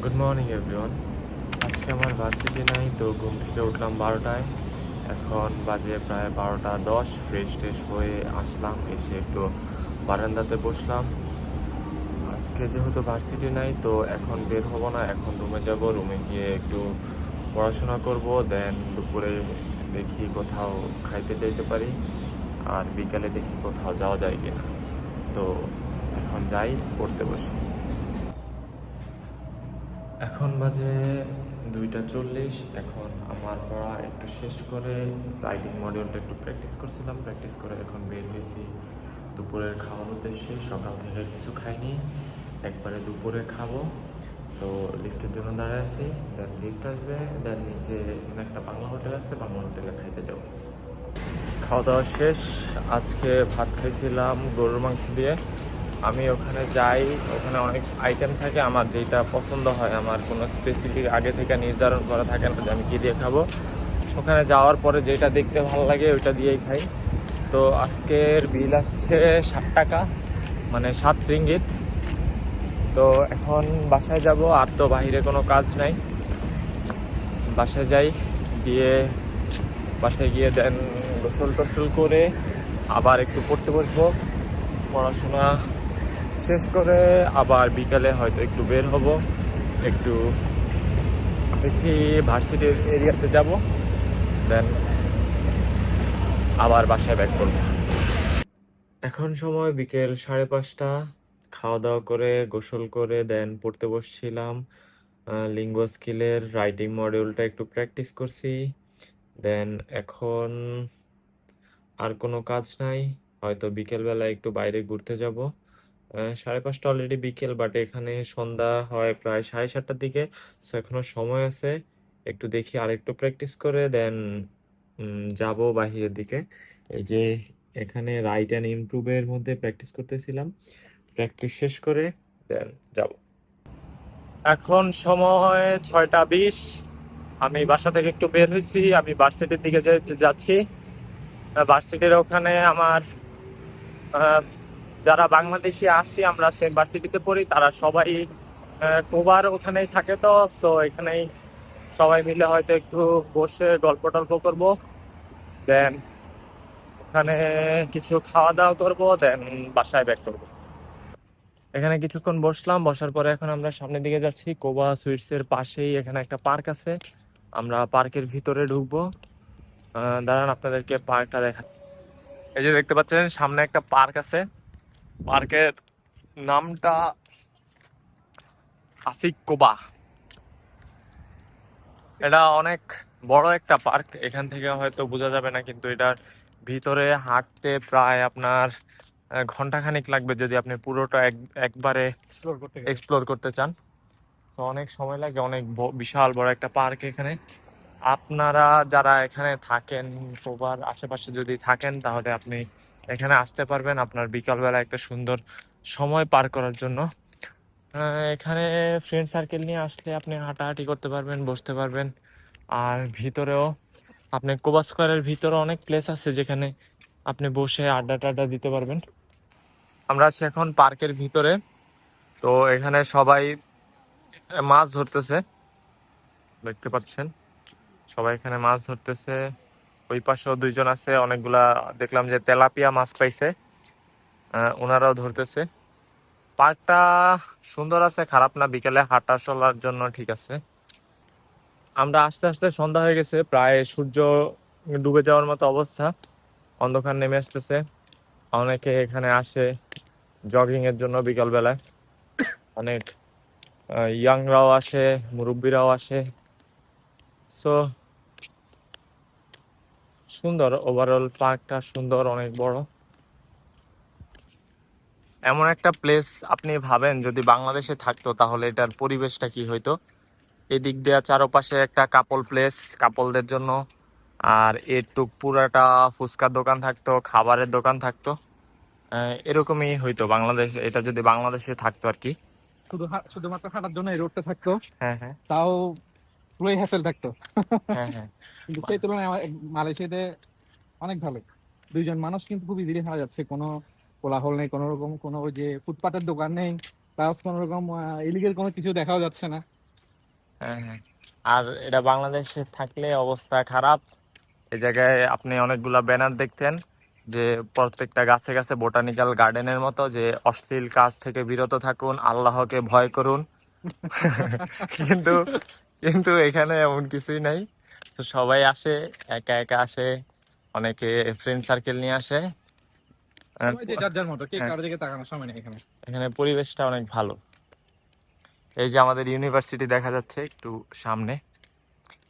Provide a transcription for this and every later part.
Good morning everyone. আজকে আমার varsity নাই, তো ঘুম থেকে উঠলাম 12টায়। এখন বাজে প্রায় 12টা 10। ফ্রেশ ট্রেশ হয়ে আসলাম, এসে একটু বারান্দাতে বসলাম। আজকে যেহেতু ভার্সিটি নাই, তো এখন বের হব না, এখন রুমে যাব। রুমে গিয়ে একটু পড়াশোনা করব, দেন দুপুরে দেখি কোথাও খাইতে যাইতে পারি, আর বিকালে দেখি কোথাও যাওয়া যায় কিনা। তো এখন যাই, পড়তে বসি। এখন বাজে 2টা 40। এখন আমার পড়া একটু শেষ করে রাইটিং মডিউলটা একটু প্র্যাকটিস করছিলাম, প্র্যাকটিস করে এখন বের হয়েছি দুপুরের খাওয়ার উদ্দেশ্যে। সকাল থেকে কিছু খাইনি, একবারে দুপুরে খাবো। তো লিফটের জন্য দাঁড়ায় আছি, দেন লিফট আসবে, দেন নিচে এখানে একটা বাংলা হোটেল আছে, বাংলা হোটেলে খাইতে যাবো। খাওয়া দাওয়া শেষ। আজকে ভাত খাইছিলাম গরুর মাংস দিয়ে। আমি ওখানে যাই, ওখানে অনেক আইটেম থাকে, আমার যেটা পছন্দ হয়, আমার কোনো স্পেসিফিক আগে থেকে নির্ধারণ করা থাকে না যে আমি কী দিয়ে খাবো। ওখানে যাওয়ার পরে যেটা দেখতে ভালো লাগে ওইটা দিয়েই খাই। তো আজকের বিল আসছে 60 টাকা, মানে 7 রিঙ্গিত। তো এখন বাসায় যাব, আর তো বাইরে কোনো কাজ নাই। বাসায় যাই, গিয়ে বাসায় গিয়ে দেন গোসল টোসল করে আবার একটু পড়তে বসবো। পড়াশোনা শেষ করে আবার বিকালে হয়তো একটু বের হব, একটু দেখি ভার্সিটির এরিয়াতে যাব, দেন আবার বাসায় ব্যাক করব। এখন সময় বিকেল 5:30। খাওয়া দাওয়া করে গোসল করে দেন পড়তে বসছিলাম। লিঙ্গুয়া স্কিলের রাইটিং মডিউলটা একটু প্র্যাকটিস করছি। দেন এখন আর কোনো কাজ নাই, হয়তো বিকেলবেলা একটু বাইরে ঘুরতে যাব। 5:30 অলরেডি বিকেল, বাট এখানে সন্ধ্যা হয় প্রায় 7:30টার দিকে। সো এখনো সময় আছে, একটু দেখি আর একটু প্র্যাকটিস করে দেন যাব বাহিরের দিকে। এই যে এখানে রাইট অ্যান্ড ইমপ্রুভের মধ্যে প্র্যাকটিস করতেছিলাম, প্র্যাকটিস শেষ করে দেন যাব। এখন সময় 6টা 20। আমি বাসা থেকে একটু বের হয়েছি, আমি ভার্সিটির দিকে যাচ্ছি। ভার্সিটির ওখানে আমার আহ, যারা বাংলাদেশি আসছি, আমরা সেম ভার্সিটিতে পড়ি, তারা সবাই কোবার ওখানেই থাকে। তো সো এখানেই সবাই মিলে হয়তো একটু বসে গল্প টল্প করবো, দেন ওখানে কিছু খাওয়া দাওয়া করবো, দেন বাসায় ব্যাক করবো। এখানে কিছুক্ষণ বসলাম, বসার পরে এখন আমরা সামনের দিকে যাচ্ছি। কোবা সুইটস এর পাশেই এখানে একটা পার্ক আছে, আমরা পার্কের ভিতরে ঢুকবো। দাঁড়ান আপনাদেরকে পার্কটা দেখা। এই যে দেখতে পাচ্ছেন সামনে একটা পার্ক আছে, পার্কের নামটা আসিক কোবা। এটা অনেক বড় একটা পার্ক, এখান থেকে হয়তো বোঝা যাবে না, কিন্তু এটার ভিতরে হাঁটতে প্রায় আপনার ঘন্টাখানিক লাগবে যদি আপনি পুরোটা একবারে এক্সপ্লোর করতে চান। তো অনেক সময় লাগে, অনেক বিশাল বড় একটা পার্ক এখানে। আপনারা যারা এখানে থাকেন, কোবার আশেপাশে যদি থাকেন, তাহলে আপনি এখানে আসতে পারবেন আপনার বিকালবেলা একটা সুন্দর সময় পার করার জন্য। এখানে ফ্রেন্ড সার্কেল নিয়ে আসলে আপনি হাঁটাহাঁটি করতে পারবেন, বসতে পারবেন। আর ভিতরেও আপনি কোবা স্কোয়ারের ভিতরে অনেক প্লেস আছে যেখানে আপনি বসে আড্ডা টাড্ডা দিতে পারবেন। আমরা আছি এখন পার্কের ভিতরে। তো এখানে সবাই মাছ ধরতেছে, দেখতে পাচ্ছেন সবাই এখানে মাছ ধরতেছে। ওই পাশেও দুইজন আছে, অনেকগুলা দেখলাম যে তেলাপিয়া মাছ পাইছে, ওনারাও ধরতেছে। পার্কটা সুন্দর আছে, খারাপ না, বিকেলে হাঁটা চলার জন্য ঠিক আছে। আমরা আস্তে আস্তে সন্ধ্যা হয়ে গেছে, প্রায় সূর্য ডুবে যাওয়ার মতো অবস্থা, অন্ধকার নেমে আসতেছে। অনেকে এখানে আসে জগিং এর জন্য বিকাল বেলায়, অনেক ইয়াংরাও আসে, মুরব্বীরাও আসে। সো সুন্দর, ওভারঅল পার্কটা সুন্দর, অনেক বড়। এমন একটা প্লেস আপনি ভাবেন যদি বাংলাদেশে থাকতো তাহলে এটার পরিবেশটা কি হইতো। এদিক দিয়ে চারপাশে একটা কাপল প্লেস, কাপলদের জন্য, আর এটুক পুরাটা ফুচকার দোকান থাকতো, খাবারের দোকান থাকতো। এরকমই হইতো বাংলাদেশ, এটা যদি বাংলাদেশে থাকতো আর কি। শুধুমাত্র হাঁটার জন্য এই রোডটা থাকতো, হ্যাঁ হ্যাঁ তাও পুরোই হ্যাসেল থাকতো। হ্যাঁ হ্যাঁ কিন্তু সেই তুলনায় মালয়েশিয়াতে অনেক ভালো। দুইজন মানুষ কিন্তু খুব ইজিলি হারা যাচ্ছে, কোনো কোলাহল নেই, কোনো রকম কোনো ওই যে ফুটপাতের দোকান নেই, প্লাস কোনো রকম ইলিগেল কোনো কিছু দেখাও যাচ্ছে না। হ্যাঁ হ্যাঁ। আর এটা বাংলাদেশে থাকলে অবস্থা খারাপ। এই জায়গায় আপনি অনেকগুলা ব্যানার দেখতেন যে প্রত্যেকটা গাছে গাছে বোটানিক্যাল গার্ডেনের মতো, যে অশ্লীল কাজ থেকে বিরত থাকুন, আল্লাহকে ভয় করুন। কিন্তু কিন্তু এখানে এমন কিছুই নাই। তো সবাই আসে, একা একা আসে, অনেকে ফ্রেন্ড সার্কেল নিয়ে আসে। সবাই যে যার যার মতো, কে হ্যাঁ, কারো দিকে তাকানোর সময় নেই এখানে। এখানে পরিবেশটা অনেক ভালো। এই যে আমাদের ইউনিভার্সিটি দেখা যাচ্ছে একটু সামনে,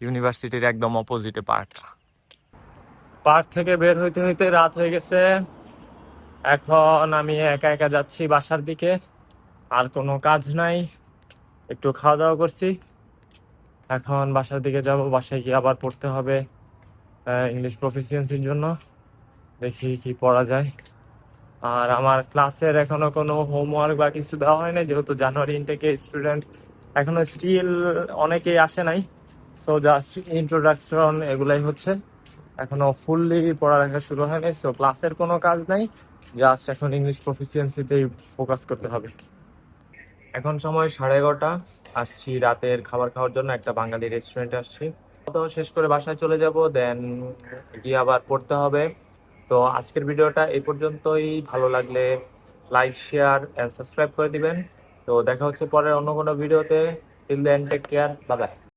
ইউনিভার্সিটির একদম অপোজিটে পার্কটা। পার্ক থেকে বের হইতে হইতে রাত হয়ে গেছে। এখন আমি একা একা যাচ্ছি বাসার দিকে। আর কোনো কাজ নাই, একটু খাওয়া দাওয়া করছি, এখন বাসার দিকে যাব। বাসায় গিয়ে আবার পড়তে হবে ইংলিশ প্রফিসিয়েন্সির জন্য। দেখি কি পড়া যায়। আর আমার ক্লাসের এখনো কোনো হোমওয়ার্ক বা কিছু দেওয়া হয় না, যেহেতু জানুয়ারি ইনটেকে স্টুডেন্ট এখনো স্টিল অনেকেই আসে নাই। সো জাস্ট ইন্ট্রোডাকশন এগুলাই হচ্ছে, এখনো ফুললি পড়ালেখা শুরু হয়নি। সো ক্লাসের কোনো কাজ নাই, জাস্ট এখন ইংলিশ প্রফিসিয়েন্সিতেই ফোকাস করতে হবে। এখন সময় 11:30। আসছি রাতের খাবার খাওয়ার জন্য, একটা বাঙালি রেস্টুরেন্টে আসছি। তো শেষ করে বাসায় চলে যাব, দেন গিয়ে আবার পড়তে হবে। তো আজকের ভিডিওটা এই পর্যন্তই। ভালো লাগলে লাইক, শেয়ার এন্ড সাবস্ক্রাইব করে দিবেন। তো দেখা হচ্ছে পরের অন্য কোনো ভিডিওতে। Till then take care, bye by.